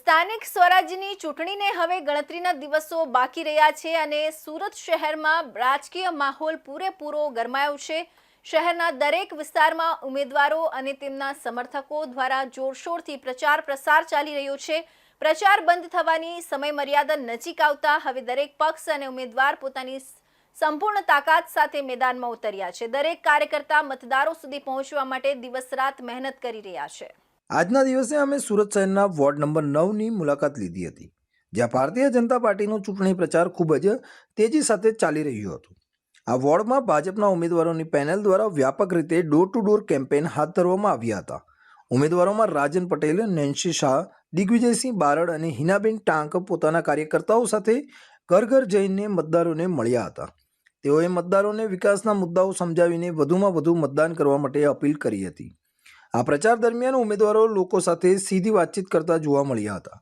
સ્થાનિક સ્વરાજ્યની ચૂંટણીને હવે ગણતરીના દિવસો બાકી રહ્યા છે અને સુરત શહેરમાં રાજકીય માહોલ પૂરેપૂરો ગરમાયો છે। શહેરના દરેક વિસ્તારમાં ઉમેદવારો અને તેમના સમર્થકો દ્વારા જોરશોરથી પ્રચાર પ્રસાર ચાલી રહ્યો છે। પ્રચાર બંધ થવાની સમયમર્યાદા નજીક આવતા હવે દરેક પક્ષ અને ઉમેદવાર પોતાની સંપૂર્ણ તાકાત સાથે મેદાનમાં ઉતર્યા છે। દરેક કાર્યકર્તા મતદારો સુધી પહોંચવા માટે દિવસ રાત મહેનત કરી રહ્યા છે। આજના દિવસે અમે સુરત શહેરના વોર્ડ નંબર 9ની મુલાકાત લીધી હતી, જ્યાં ભારતીય જનતા પાર્ટીનો ચૂંટણી પ્રચાર ખૂબ જ તેજી સાથે ચાલી રહ્યો હતો। આ વોર્ડમાં ભાજપના ઉમેદવારોની પેનલ દ્વારા વ્યાપક રીતે ડોર ટુ ડોર કેમ્પેન હાથ ધરવામાં આવ્યા હતા। ઉમેદવારોમાં રાજન પટેલ, નેન્સી શાહ, દિગ્વિજયસિંહ બારડ અને હિનાબેન ટાંક પોતાના કાર્યકર્તાઓ સાથે ઘર ઘર જઈને મતદારોને મળ્યા હતા। તેઓએ મતદારોને વિકાસના મુદ્દાઓ સમજાવીને વધુમાં વધુ મતદાન કરવા માટે અપીલ કરી હતી। આ પ્રચાર દરમિયાન ઉમેદવારો લોકો સાથે સીધી વાતચીત કરતા જોવા મળ્યા હતા,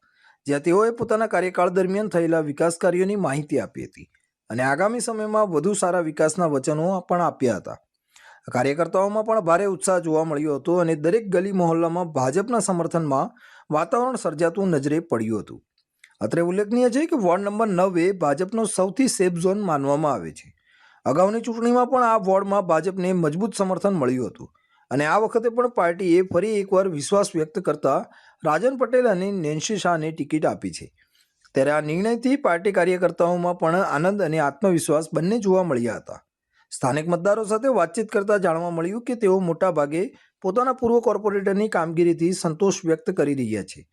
જ્યાં તેઓએ પોતાના કાર્યકાળ દરમિયાન થયેલા વિકાસ કાર્યોની માહિતી આપી હતી અને આગામી સમયમાં વધુ સારા વિકાસના વચનો પણ આપ્યા હતા। કાર્યકર્તાઓમાં પણ ભારે ઉત્સાહ જોવા મળ્યો હતો અને દરેક ગલી મહોલ્લામાં ભાજપના સમર્થનમાં વાતાવરણ સર્જાતું નજરે પડ્યું હતું। અત્રે ઉલ્લેખનીય છે કે વોર્ડ નંબર 9 એ ભાજપનો સૌથી સેફ ઝોન માનવામાં આવે છે। અગાઉની ચૂંટણીમાં પણ આ વોર્ડમાં ભાજપને મજબૂત સમર્થન મળ્યું હતું અને આ વખતે પણ પાર્ટીએ ફરી એકવાર વિશ્વાસ વ્યક્ત કરતા રાજન પટેલ અને નેન્સી શાહને ટિકિટ આપી છે। ત્યારે આ નિર્ણયથી પાર્ટી કાર્યકર્તાઓમાં પણ આનંદ અને આત્મવિશ્વાસ બંને જોવા મળ્યા હતા। સ્થાનિક મતદારો સાથે વાતચીત કરતા જાણવા મળ્યું કે તેઓ મોટાભાગે પોતાના પૂર્વ કોર્પોરેટરની કામગીરીથી સંતોષ વ્યક્ત કરી રહ્યા છે।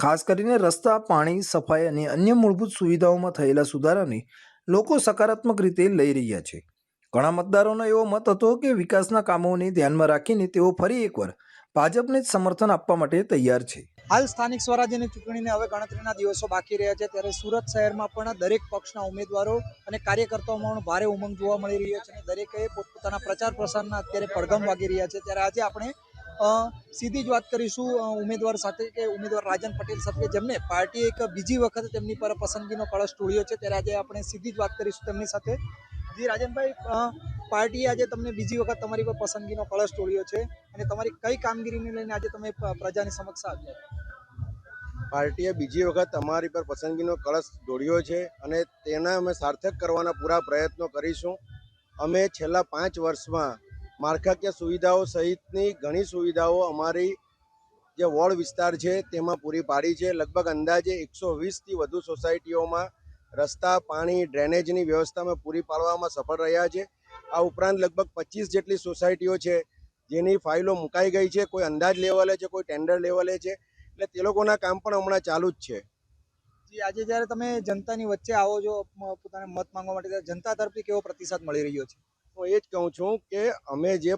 ખાસ કરીને રસ્તા, પાણી, સફાઈ અને અન્ય મૂળભૂત સુવિધાઓમાં થયેલા સુધારાને લોકો સકારાત્મક રીતે લઈ રહ્યા છે। ઘણા મતદારોનો એવો મત હતો કે વિકાસના કામોને ધ્યાનમાં રાખીને તેઓ ફરી એકવાર ભાજપને જ સમર્થન આપવા માટે તૈયાર છે। હાલ સ્થાનિક સ્વરાજ્યની ચૂંટણીને હવે ગણતરીના દિવસો બાકી રહ્યા છે, ત્યારે સુરત શહેરમાં પણ દરેક પક્ષના ઉમેદવારો અને કાર્યકર્તાઓમાં ભારે ઉમંગ જોવા મળી રહ્યો છે અને દરેકે પોતપોતાના પ્રચાર પ્રસારના અત્યારે પડઘમ વાગી રહ્યા છે। ત્યારે આજે આપણે સીધી જ વાત કરીશું ઉમેદવાર સાથે કે ઉમેદવાર રાજન પટેલ સાથે, જેમને પાર્ટીએ એક બીજી વખત તેમની પર પસંદગીનો કળશ ઢોળ્યો છે। ત્યારે આજે આપણે સીધી જ વાત કરીશું તેમની સાથે। જી રાજનભાઈ, પાર્ટીએ આજે તમને બીજી વખત તમારી પર પસંદગીનો કળશ ઢોળ્યો છે અને તમારી કઈ કામગીરીને લઈને આજે તમે પ્રજાની સમક્ષ આવ્યા? પાર્ટીએ બીજી વખત અમારી પર પસંદગીનો કળશ ઢોળ્યો છે અને તેના અમે સાર્થક કરવાના પૂરા પ્રયત્નો કરીશું। અમે છેલ્લા 5 વર્ષમાં માળખાકીય સુવિધાઓ સહિતની ઘણી સુવિધાઓ અમારી જે વોર્ડ વિસ્તાર છે તેમાં પૂરી પાડી છે। લગભગ અંદાજે 120થી વધુ સોસાયટીઓમાં રસ્તા, પાણી, ડ્રેનેજની વ્યવસ્થા અમે પૂરી પાડવામાં સફળ રહ્યા છે। આ ઉપરાંત લગભગ 25 જેટલી સોસાયટીઓ છે જેની ફાઇલો મુકાઈ ગઈ છે, કોઈ અંદાજ લેવલે છે, કોઈ ટેન્ડર લેવલે છે, એટલે તે લોકોના કામ પણ હમણાં ચાલુ જ છે। જી, આજે જ્યારે તમે જનતાની વચ્ચે આવો છો પોતાને મત માંગવા માટે, ત્યારે જનતા તરફથી કેવો પ્રતિસાદ મળી રહ્યો છે? હું એ જ કહું છું કે અમે જે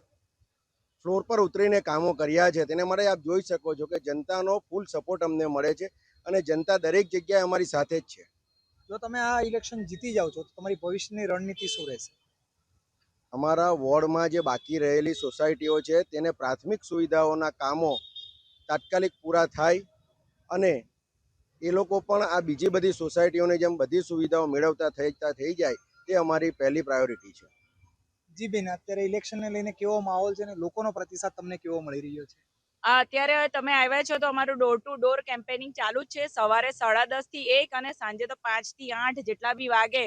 ફ્લોર પર ઉતરીને કામો કર્યા છે તેને માટે આપ જોઈ શકો છો કે જનતાનો ફૂલ સપોર્ટ અમને મળે છે અને જનતા દરેક જગ્યાએ અમારી સાથે જ છે। જો તમે આ ઇલેક્શન જીતી જાઓ છો તો તમારી ભવિષ્યની રણનીતિ શું રહેશે? અમારા વોર્ડમાં જે બાકી રહેલી સોસાયટીઓ છે તેને પ્રાથમિક સુવિધાઓના કામો તાત્કાલિક પૂરા થાય અને એ લોકો પણ આ બીજી બધી સોસાયટીઓની જેમ બધી સુવિધાઓ મેળવતા થઈ જાય, તે અમારી પહેલી પ્રાયોરિટી છે। જી બેન, અત્યારે ઇલેક્શનને લઈને કેવો માહોલ છે અને લોકોનો પ્રતિસાદ તમને કેવો મળી રહ્યો છે? અત્યારે તમે આવ્યા છો તો અમારું ડોર ટુ ડોર કેમ્પેનિંગ ચાલુ જ છે। સવારે 10:30 થી 1 અને સાંજે તો 5 થી 8 જેટલા બી વાગે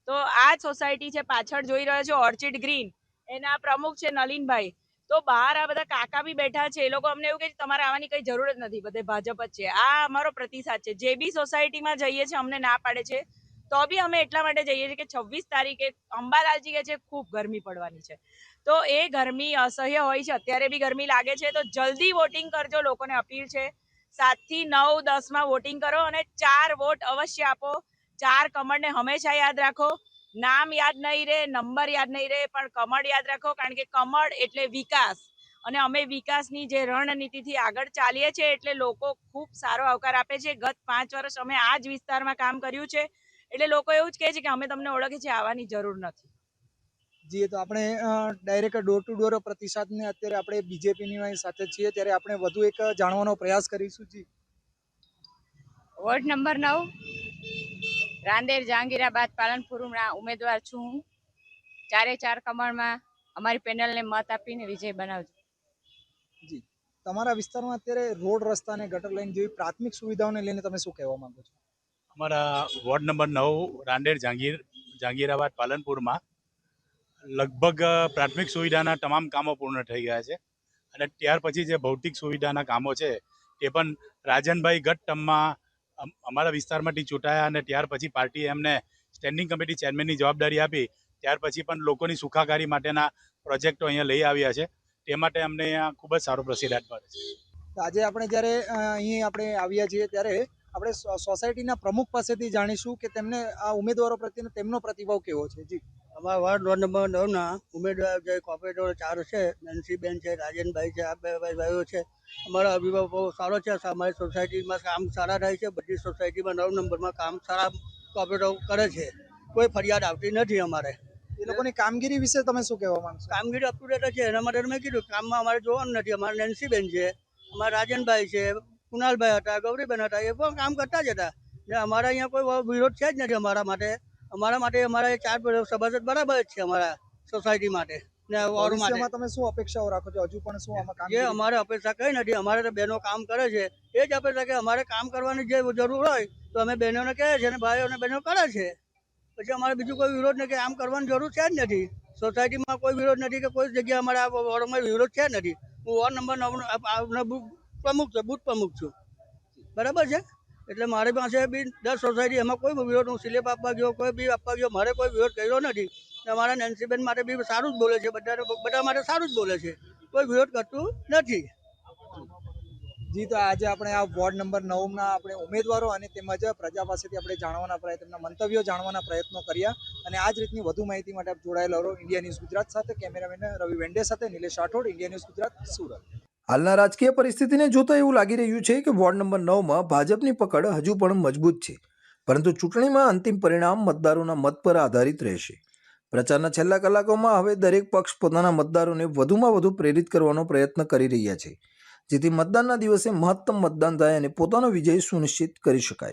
તો આ સોસાયટી છે, પાછળ જોઈ રહ્યો છો ઓર્ચિડ ગ્રીન, એના પ્રમુખ છે નલિનભાઈ। તો બહાર આ બધા કાકા બી બેઠા છે, એ લોકો અમને એવું કહે છે તમારે આવવાની કઈ જરૂર જ નથી, બધે ભાજપ જ છે। આ અમારો પ્રતિસાદ છે। જે બી સોસાયટીમાં જઈએ છીએ અમને ના પાડે છે તો બી અમે એટલા માટે જઈએ છીએ કે 26 તારીખે અંબાલાલજી કહે છે ખૂબ ગરમી પડવાની છે, તો એ ગરમી અસહ્ય હોય છે। અત્યારે બી ગરમી લાગે છે તો જલ્દી વોટિંગ કરજો, લોકોને અપીલ છે। 7 થી 9, 10માં વોટિંગ કરો અને 4 વોટ અવશ્ય આપો। 4 કમળને હંમેશા યાદ રાખો। નામ યાદ નહીં રહે, નંબર યાદ નહીં રહે, પણ કમળ યાદ રાખો, કારણ કે કમળ એટલે વિકાસ અને અમે વિકાસની જે રણનીતિથી આગળ ચાલીએ છીએ એટલે લોકો ખૂબ સારો આવકાર આપે છે। ગત 5 વર્ષ અમે આ જ વિસ્તારમાં કામ કર્યું છે એટલે લોકો એવું જ કહે છે કે અમે તમને ઓળખીએ છીએ, આવવાની જરૂર નથી। જી, તો આપણે ડાયરેક્ટ ડોર ટુ ડોર પ્રતિસાદને અત્યારે આપણે બીજેપીની સાથે છીએ, ત્યારે આપણે વધુ એક જાણવાનો પ્રયાસ કરીશું। જી, વોર્ડ નંબર 9 રાંદેર જહાંગીરાબાદ પાલનપુરના ઉમેદવાર છું હું। 4 કમળમાં અમારી પેનલને મત આપીને વિજય બનાવજો। જી, તમારા વિસ્તારમાં અત્યારે રોડ રસ્તા અને ગટર લાઈન જેવી પ્રાથમિક સુવિધાઓને લઈને તમે શું કહેવા માંગો છો? અમારા વોર્ડ નંબર 9 રાંદેર જહાંગીરાબાદ પાલનપુરમાં લગભગ પ્રાથમિક સુવિધાના તમામ કામો પૂર્ણ થઈ ગયા છે અને ત્યાર પછી જે ભૌતિક સુવિધાના કામો છે તે પણ રાજનભાઈ ગત ટર્મમાં અમારા વિસ્તારમાંથી ચૂંટાયા અને ત્યાર પછી પાર્ટીએ એમને સ્ટેન્ડિંગ કમિટી ચેરમેનની જવાબદારી આપી. ત્યાર પછી પણ લોકોની સુખાકારી માટેના પ્રોજેક્ટો અહીંયા લઈ આવ્યા છે. તે માટે અમને અહીંયા ખૂબ જ સારો પ્રતિસાદ મળે છે. તો આજે આપણે જ્યારે અહીં આપણે આવ્યા છીએ ત્યારે આપણે સોસાયટીના પ્રમુખ પાસેથી જાણીશું કે તેમને આ ઉમેદવારો પ્રત્યેનો તેમનો પ્રતિભાવ કેવો છે. જી, અમારા વોર્ડ નંબર 9ના ઉમેદવાર જે કોર્પોરેટર 4 છે, નનસીબેન છે, રાજનભાઈ છે, આ બે ભાઈઓ છે. અમારા અભિભાવ બહુ સારો છે. અમારી સોસાયટીમાં કામ સારા થાય છે. બધી સોસાયટીમાં 9 નંબરમાં કામ સારા કોર્પોરેટર કરે છે. કોઈ ફરિયાદ આવતી નથી અમારે. એ લોકોની કામગીરી વિશે તમે શું કહેવા માંગશો? કામગીરી અપ ટુ ડેટ છે. એના માટે મેં કીધું કામમાં અમારે જોવાનું નથી. અમારે નનસીબેન છે, અમારા રાજનભાઈ છે, કુનાલભાઈ હતા, ગૌરીબેન હતા, એ પણ કામ કરતા જ હતા. ને અમારા અહીંયા કોઈ વિરોધ છે જ નથી અમારા માટે. અમારા 4 સભાસદ બરાબર જ છે અમારા સોસાયટી માટે ને વોર્ડ માટે. ભવિષ્યમાં તમે શું અપેક્ષાઓ રાખો છો? હજુ પણ શું આમાં જે અમારે અપેક્ષા કઈ નથી. અમારે તો બહેનો કામ કરે છે એ જ અપેક્ષા કે અમારે કામ કરવાની જે જરૂર હોય તો અમે બહેનોને કહે છે અને ભાઈઓ અને બહેનો કરે છે. પછી અમારે બીજું કોઈ વિરોધ નથી કે આમ કરવાની જરૂર છે જ નથી. સોસાયટીમાં કોઈ વિરોધ નથી કે કોઈ જગ્યાએ અમારા વોર્ડમાં વિરોધ છે નથી. હું વોર્ડ નંબર 9 પ્રમુખ છું, બુથ પ્રમુખ છું. બરાબર છે. એટલે મારી પાસે બી 10 સોસાયટી એમાં કોઈ વિરોધ, હું સ્લીપ આપવા ગયો, કોઈ બી આપવા ગયો, મારે કોઈ વિરોધ કર્યો નથી. અમારા નેન્સીબેન માટે બી સારું જ બોલે છે, બધા માટે સારું જ બોલે છે, કોઈ વિરોધ કરતું નથી. જી, તો આજે આપણે આ વોર્ડ નંબર 9ના આપણે ઉમેદવારો અને તેમજ પ્રજા પાસેથી આપણે તેમના મંતવ્યો જાણવાના પ્રયત્નો કર્યા. અને આ જ રીતની વધુ માહિતી માટે આપ જોડાયેલા રહો ઇન્ડિયા ન્યૂઝ ગુજરાત સાથે. કેમેરામેન રવિ વેંડે સાથે નિલેશ રાઠોડ, ઇન્ડિયા ન્યૂઝ ગુજરાત, સુરત. હાલના રાજકીય પરિસ્થિતિને જોતા એવું લાગી રહ્યું છે કે વોર્ડ નંબર 9માં ભાજપની પકડ હજુ પણ મજબૂત છે, પરંતુ ચૂંટણીમાં અંતિમ પરિણામ મતદારોના મત પર આધારિત રહેશે. પ્રચારના છેલ્લા કલાકોમાં હવે દરેક પક્ષ પોતાના મતદારોને વધુમાં વધુ પ્રેરિત કરવાનો પ્રયત્ન કરી રહ્યા છે, જેથી મતદાનના દિવસે મહત્તમ મતદાન થાય અને પોતાનો વિજય સુનિશ્ચિત કરી શકાય.